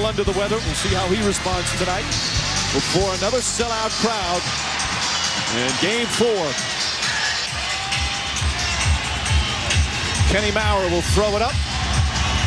little under the weather. We'll see how he responds tonight before another sellout crowd in Game 4. Kenny Maurer will throw it up.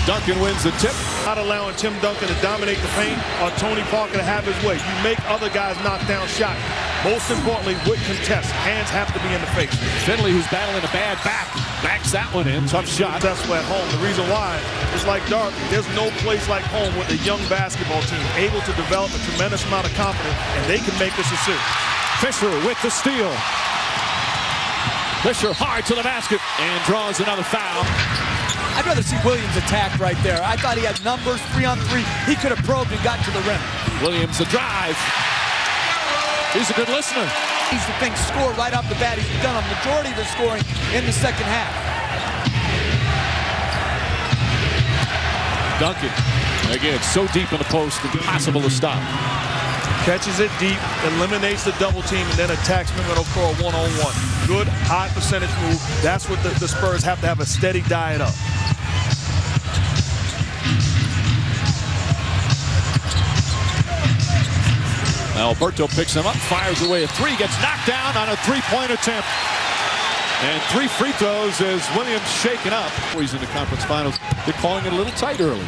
Duncan wins the tip. Not allowing Tim Duncan to dominate the paint or Tony Parker to have his way. You make other guys knock down shots. Most importantly, with contest, hands have to be in the face. Finley, who's battling a bad back, backs that one in. Tough shot. That's at home. The reason why is like Darby. There's no place like home with a young basketball team able to develop a tremendous amount of confidence, and they can make this a suit. Fisher with the steal. Fisher hard to the basket and draws another foul. I'd rather see Williams attack right there. I thought he had numbers, 3-on-3. He could have probed and got to the rim. Williams, the drive. He's a good listener. He's the thing, score right off the bat. He's done a majority of the scoring in the second half. Duncan, again, so deep in the post, impossible to stop. Catches it deep, eliminates the double team, and then attacks Mehmet Okur one-on-one. Good, high percentage move. That's what the Spurs have to have a steady diet of. Alberto picks him up, fires away a three, gets knocked down on a three-point attempt. And 3 free throws as Williams shaken up. He's in the conference finals. They're calling it a little tight early.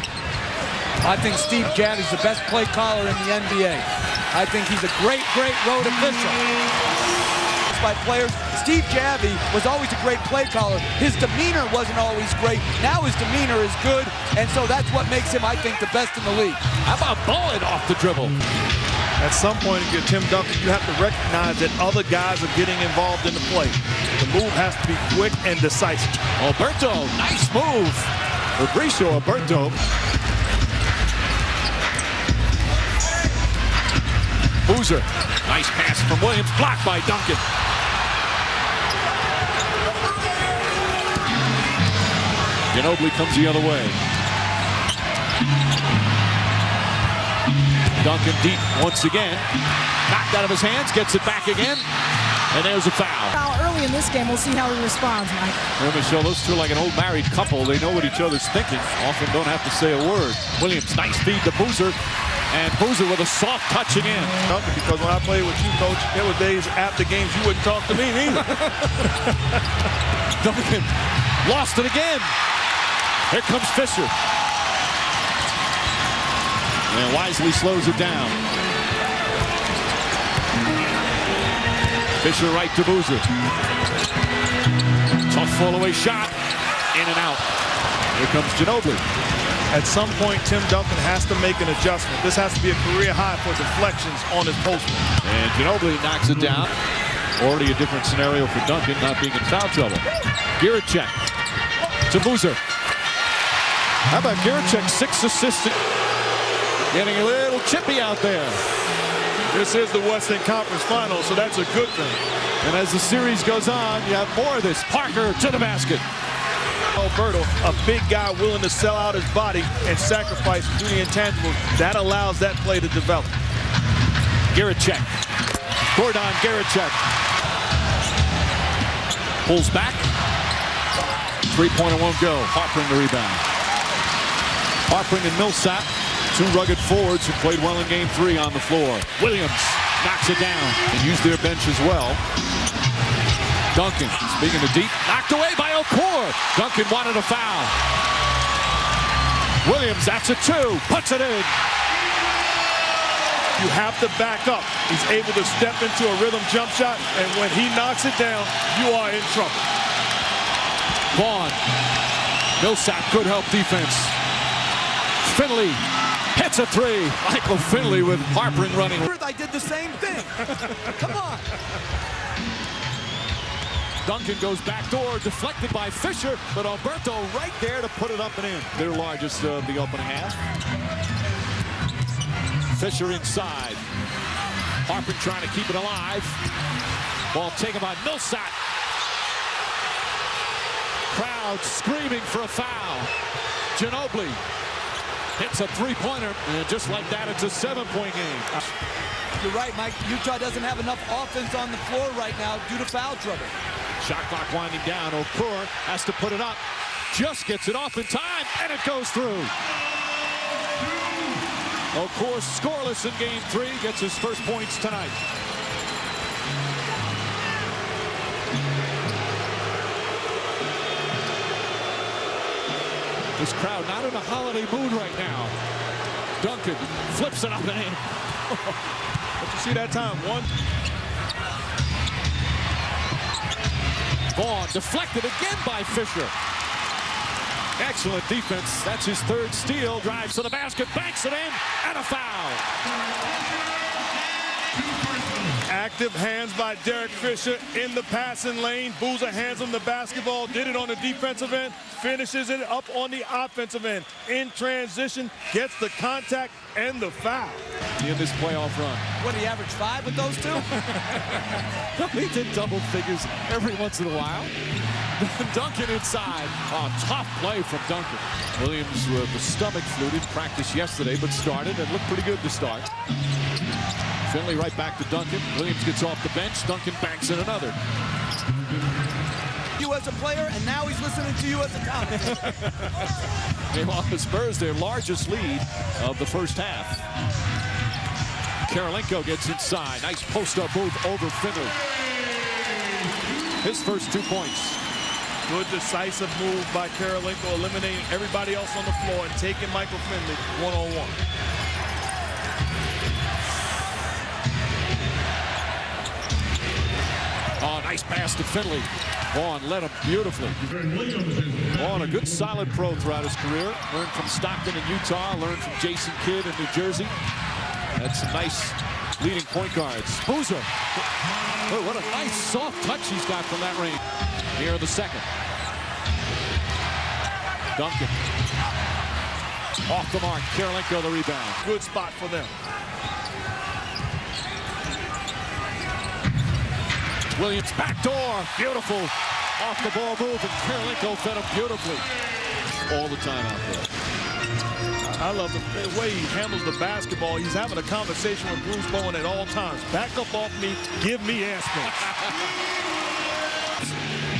I think Steve Jav is the best play caller in the NBA. I think he's a great road official. By players, Steve Javy was always a great play caller. His demeanor wasn't always great. Now his demeanor is good, and so that's what makes him, I think, the best in the league. How about Bowen off the dribble? At some point, if you're Tim Duncan, you have to recognize that other guys are getting involved in the play. The move has to be quick and decisive. Alberto, nice move. Fabricio Alberto. Boozer, nice pass from Williams, blocked by Duncan. Ginobili comes the other way. Duncan deep once again. Knocked out of his hands, gets it back again. And there's a foul. Early in this game, we'll see how he responds, Mike. Well, Michelle, those two are like an old married couple. They know what each other's thinking. Often don't have to say a word. Williams, nice feed to Boozer. And Boozer with a soft touch again. Duncan, because when I played with you, Coach, there were days after games you wouldn't talk to me either. Duncan lost it again. Here comes Fisher. And wisely slows it down. Fisher right to Boozer. Tough fall-away shot. In and out. Here comes Ginobili. At some point, Tim Duncan has to make an adjustment. This has to be a career high for deflections on his post. And Ginobili knocks it down. Already a different scenario for Duncan, not being in foul trouble. Giricek to Boozer. How about Giricek, 6 assists. Getting a little chippy out there. This is the Western Conference Finals, so that's a good thing. And as the series goes on, you have more of this. Parker to the basket. Alberto, a big guy willing to sell out his body and sacrifice and do the intangibles. That allows that play to develop. Giricek. Gordon Giricek. Pulls back. Three-pointer won't go. Harpering the rebound. Harpering and Millsap, 2 rugged forwards who played well in Game 3 on the floor. Williams knocks it down and used their bench as well. Duncan, speaking of deep, knocked away by Okur. Duncan wanted a foul. Williams, that's a 2, puts it in. You have to back up. He's able to step into a rhythm jump shot, and when he knocks it down, you are in trouble. Vaughn. Millsap, good help defense. Finley hits a 3. Michael Finley with Harpering running. I did the same thing. Come on. Duncan goes back door, deflected by Fisher, but Alberto right there to put it up and in. Their largest of the opening half. Fisher inside. Harper trying to keep it alive. Ball taken by Millsap. Crowd screaming for a foul. Ginobili hits a 3-pointer, and just like that, it's a 7-point game. You're right, Mike. Utah doesn't have enough offense on the floor right now due to foul trouble. Shot clock winding down. Okur has to put it up. Just gets it off in time, and it goes through. Of course, scoreless in game 3, gets his first points tonight. This crowd not in a holiday mood right now. Duncan flips it up and in. But you see that time, one. Vaughn deflected again by Fisher. Excellent defense. That's his 3rd steal. Drives to the basket, banks it in, and a foul. Active hands by Derek Fisher in the passing lane. Boozer hands him the basketball, did it on the defensive end, finishes it up on the offensive end. In transition, gets the contact and the foul. In this playoff run. What, he averaged 5 with those two? He did double figures every once in a while. Duncan inside. Oh, tough play from Duncan. Williams with the stomach flu, didn't practice yesterday, but started and looked pretty good to start. Finley right back to Duncan. Williams gets off the bench. Duncan banks in another. You as a player, and now he's listening to you as a commentator. Meanwhile, the Spurs, their largest lead of the first half. Karolinko gets inside. Nice post-up move over Finley. His first 2 points. Good decisive move by Karolinko, eliminating everybody else on the floor and taking Michael Finley one-on-one. Oh, nice pass to Finley. Vaughn led him beautifully. Vaughn, a good solid pro throughout his career. Learned from Stockton in Utah, learned from Jason Kidd in New Jersey. That's some nice leading point guards. Boozer. Oh, what a nice soft touch he's got from that range. Here in the second. Duncan. Off the mark. Karolinko the rebound. Good spot for them. Williams backdoor. Beautiful. Off the ball move, and Karolinko fed him beautifully. All the time out there. I love the way he handles the basketball. He's having a conversation with Bruce Bowen at all times. Back up off me, give me air space.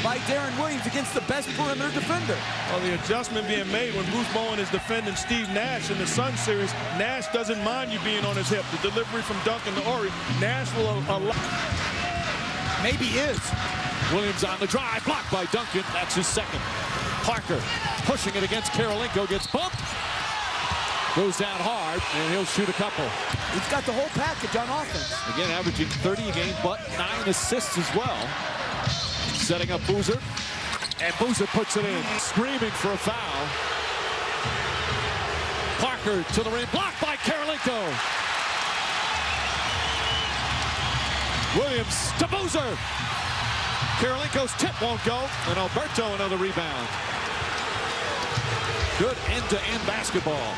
By Darren Williams against the best perimeter defender. Well, the adjustment being made when Bruce Bowen is defending Steve Nash in the Sun series. Nash doesn't mind you being on his hip. The delivery from Duncan to Ori. Nash will allow. Maybe is. Williams on the drive, blocked by Duncan. That's his second. Parker pushing it against Karolinko, gets bumped. Goes down hard, and he'll shoot a couple. He's got the whole package on offense. Again, averaging 30 a game, but 9 assists as well. Setting up Boozer, and Boozer puts it in. Screaming for a foul. Parker to the rim, blocked by Karolinko. Williams to Boozer. Karolinko's tip won't go, and Alberto another rebound. Good end-to-end basketball.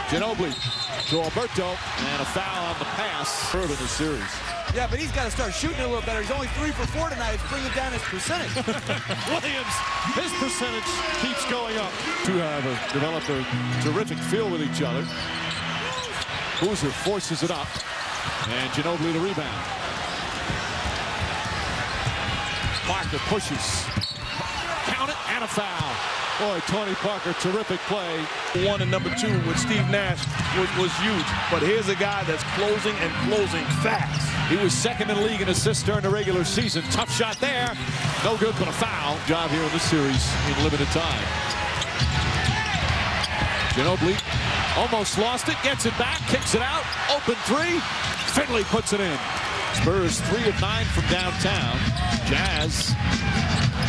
Ginobili to Alberto, and a foul on the pass further in the series. Yeah, but he's got to start shooting a little better. He's only 3 for 4 tonight. It's bringing down his percentage. Williams, his percentage keeps going up. Two have developed a terrific feel with each other. Boozer forces it up, and Ginobili the rebound. Parker pushes. Count it, and a foul. Boy, Tony Parker, terrific play. 1 and number 2 with Steve Nash was huge. But here's a guy that's closing and closing fast. He was second in the league in assists during the regular season. Tough shot there. No good, but a foul. Job here in this series in limited time. Ginobili almost lost it, gets it back, kicks it out. Open 3. Finley puts it in. Spurs 3 of 9 from downtown. Jazz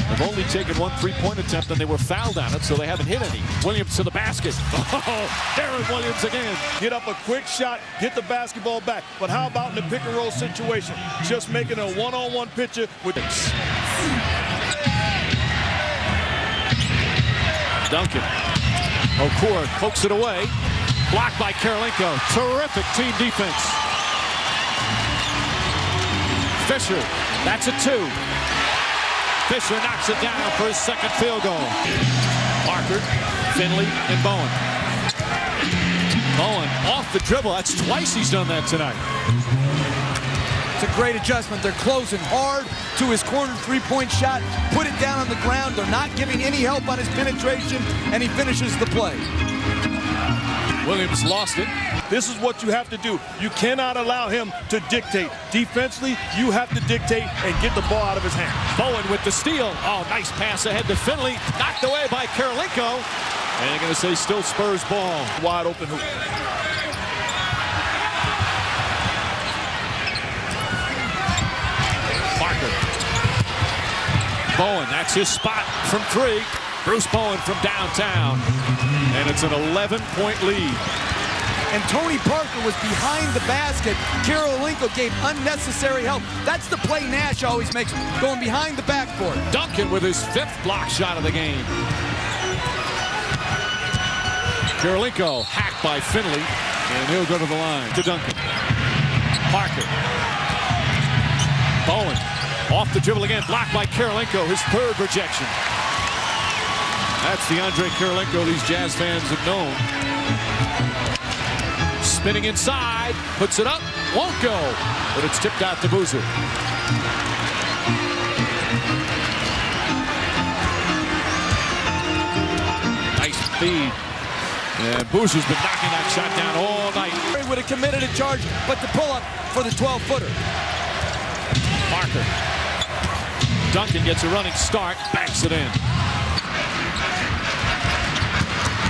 have only taken 1 3-point attempt, and they were fouled on it, so they haven't hit any. Williams to the basket. Oh, Darren Williams again. Get up a quick shot, get the basketball back. But how about in the pick and roll situation? Just making a one-on-one picture with Duncan. Okor pokes it away. Blocked by Karolinko. Terrific team defense. Fisher, that's a 2. Fisher knocks it down for his second field goal. Parker, Finley, and Bowen. Bowen off the dribble. That's twice he's done that tonight. It's a great adjustment. They're closing hard to his corner three-point shot, put it down on the ground. They're not giving any help on his penetration, and he finishes the play. Williams lost it. This is what you have to do. You cannot allow him to dictate. Defensively, you have to dictate and get the ball out of his hand. Bowen with the steal. Oh, nice pass ahead to Finley. Knocked away by Karolinko. And they're going to say still Spurs ball. Wide open hoop. Parker. Bowen, that's his spot from three. Bruce Bowen from downtown. And it's an 11-point lead. And Tony Parker was behind the basket. Karolinko gave unnecessary help. That's the play Nash always makes, going behind the backboard. Duncan with his 5th block shot of the game. Karolinko hacked by Finley, and he'll go to the line to Duncan. Parker. Bowen off the dribble again, blocked by Karolinko, his 3rd rejection. That's the Andre Karolinko these Jazz fans have known. Spinning inside, puts it up, won't go, but it's tipped out to Boozer. Nice feed. And Boozer's been knocking that shot down all night. He would have committed a charge, but the pull-up for the 12-footer. Parker. Duncan gets a running start, backs it in.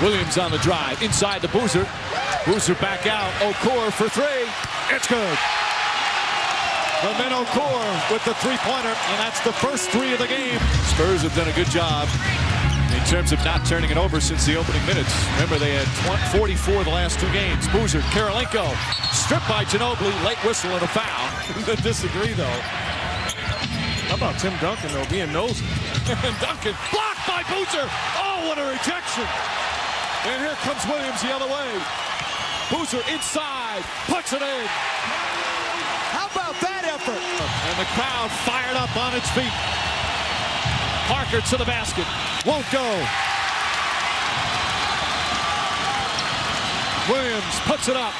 Williams on the drive, inside the Boozer. Boozer back out, Okor for 3. It's good. Clement Okor with the three-pointer, and that's the first 3 of the game. Spurs have done a good job in terms of not turning it over since the opening minutes. Remember, they had 44 the last 2 games. Boozer, Karolinko, stripped by Ginobili, late whistle and a foul. Disagree, though. How about Tim Duncan, though, being nosy? Duncan blocked by Boozer. Oh, what a rejection. And here comes Williams the other way. Boozer inside, puts it in. How about that effort? And the crowd fired up on its feet. Parker to the basket, won't go. Williams puts it up,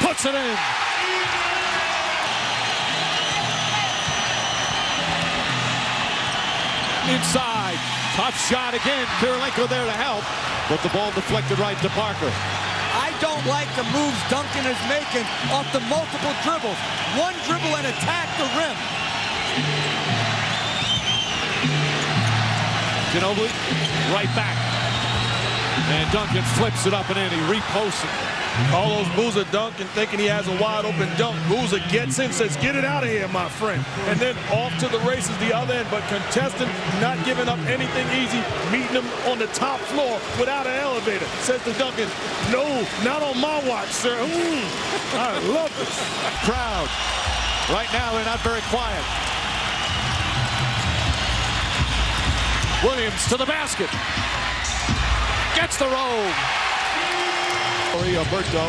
puts it in. Inside, tough shot again. Karolinko there to help, but the ball deflected right to Parker. I don't like the moves Duncan is making off the multiple dribbles. One dribble and attack the rim. Ginobili, right back. And Duncan flips it up and in. He reposts it. Carlos Boozer Duncan thinking he has a wide open dunk. Boozer gets in, says, get it out of here, my friend. And then off to the races the other end, but contestant not giving up anything easy, meeting him on the top floor without an elevator. Says to Duncan, no, not on my watch, sir. I love this. Crowd. Right now, they're not very quiet. Williams to the basket. Gets the roll. Alberto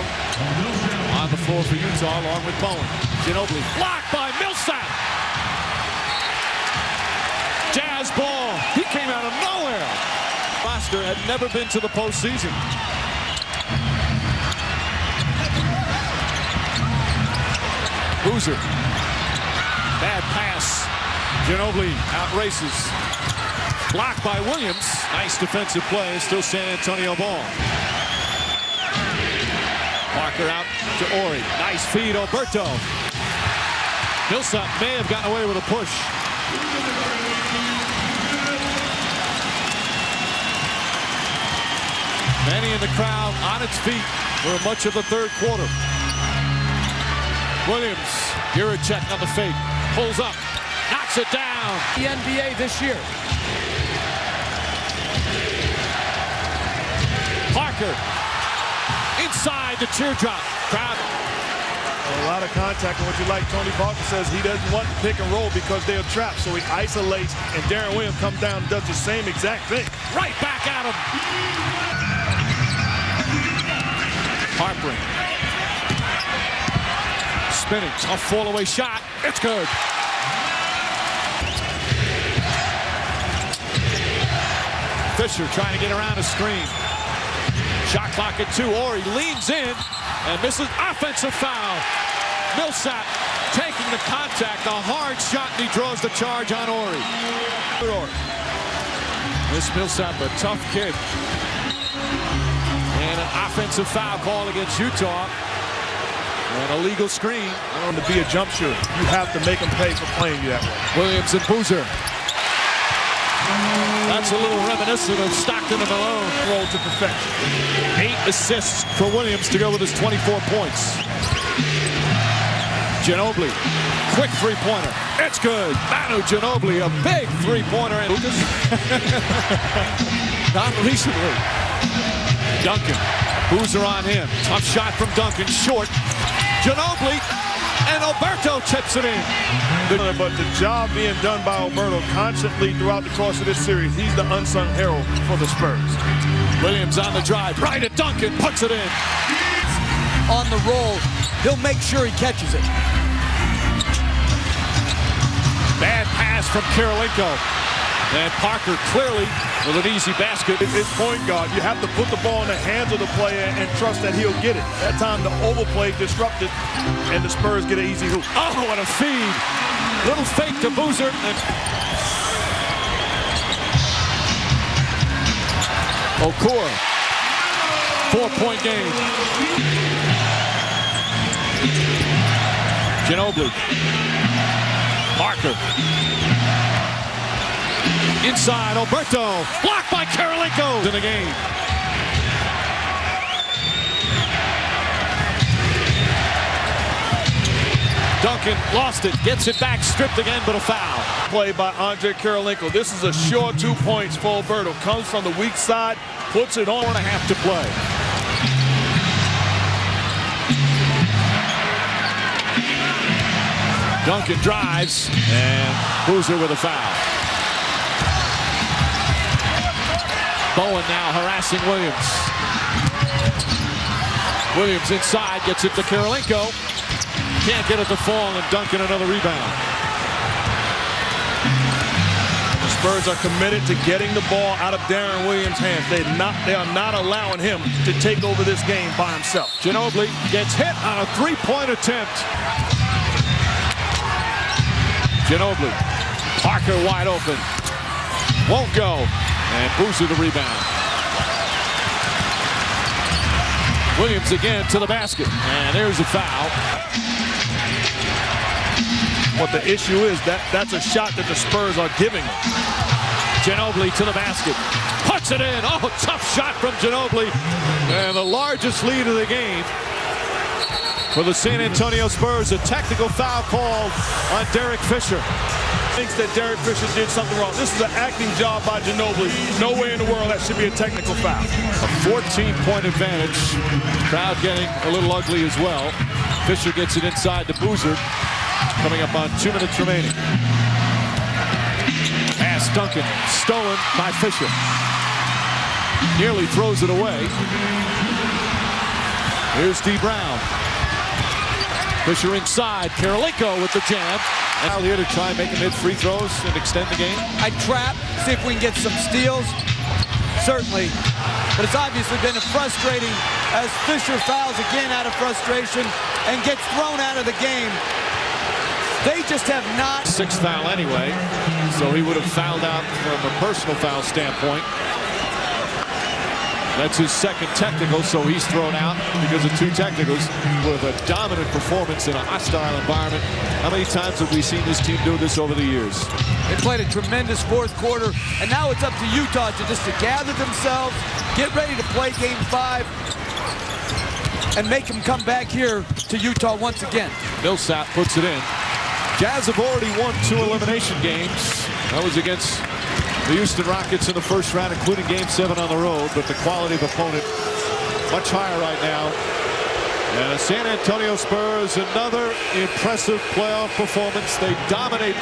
on the floor for Utah along with Bowen. Ginobili blocked by Millsap. Jazz ball. He came out of nowhere. Foster had never been to the postseason. Boozer. Bad pass. Ginobili outraces. Blocked by Williams. Nice defensive play. Still San Antonio ball. Parker out to Ori. Nice feed, Alberto. Millsap may have gotten away with a push. Many in the crowd on its feet for much of the 3rd quarter. Williams, Juracek on the fake. Pulls up, knocks it down. The NBA this year. Parker. Inside the teardrop. Crowd. A lot of contact, and what you like, Tony Parker says he doesn't want to pick and roll because they're trapped, so he isolates, and Darren Williams comes down and does the same exact thing. Right back at him. Harpering. Spinning, tough fall-away shot. It's good. Fisher trying to get around a screen. Shot clock at 2. Ori leans in and misses. Offensive foul. Millsap taking the contact, a hard shot, and he draws the charge on Ori. This Millsap, a tough kid. And an offensive foul call against Utah. And a legal screen. To be a jump shooter, you have to make him pay for playing you that way. Williams and Boozer. That's a little reminiscent of Stockton and Malone. Roll to perfection. 8 assists for Williams to go with his 24 points. Ginobili, quick three-pointer. It's good. Manu Ginobili, a big three-pointer. And Lucas, not recently. Duncan, Boozer on him. Tough shot from Duncan, short. Ginobili, and Alberto chips it in. But the job being done by Alberto constantly throughout the course of this series, he's the unsung hero for the Spurs. Williams on the drive, right at Duncan, puts it in. On the roll, he'll make sure he catches it. Bad pass from Karolinko. And Parker clearly with an easy basket. His point guard, you have to put the ball in the hands of the player and trust that he'll get it. That time the overplay disrupted, and the Spurs get an easy hoop. Oh, what a feed. Little fake to Boozer. And Okor. 4-point game. Ginobili. Parker. Inside, Alberto. Blocked by Karolinko in the game. Duncan lost it. Gets it back, stripped again, but a foul. Play by Andre Karolinko. This is a sure 2 points for Alberto. Comes from the weak side, puts it on. 4.5 to play. Duncan drives, and Boozer with a foul. Bowen now harassing Williams. Williams inside, gets it to Karolinko. Can't get it to fall, and Duncan another rebound. The Spurs are committed to getting the ball out of Darren Williams' hands. They are not allowing him to take over this game by himself. Ginobili gets hit on a three-point attempt. Ginobili. Parker wide open. Won't go. And Boozer the rebound. Williams again to the basket. And there's a foul. What the issue is, that's a shot that the Spurs are giving him. Ginobili to the basket. Puts it in. Oh, tough shot from Ginobili. And the largest lead of the game for the San Antonio Spurs. A technical foul called on Derek Fisher. Thinks that Derek Fisher did something wrong. This is an acting job by Ginobili. No way in the world that should be a technical foul. A 14-point advantage. Crowd getting a little ugly as well. Fisher gets it inside to Boozer. Coming up on 2 minutes remaining. Pass Duncan. Stolen by Fisher. Nearly throws it away. Here's D. Brown. Fisher inside. Karolinko with the jam. And out here to try and make him hit free throws and extend the game. I trap, see if we can get some steals. Certainly. But it's obviously been frustrating as Fisher fouls again out of frustration and gets thrown out of the game. They just have not. 6th foul anyway. So he would have fouled out from a personal foul standpoint. That's his 2nd technical, so he's thrown out because of 2 technicals with a dominant performance in a hostile environment. How many times have we seen this team do this over the years? They played a tremendous 4th quarter, and now it's up to Utah to gather themselves, get ready to play Game 5, and make them come back here to Utah once again. Millsap puts it in. Jazz have already won 2 elimination games. That was against the Houston Rockets in the first round, including Game 7 on the road, but the quality of opponent much higher right now. And the San Antonio Spurs, another impressive playoff performance. They dominate.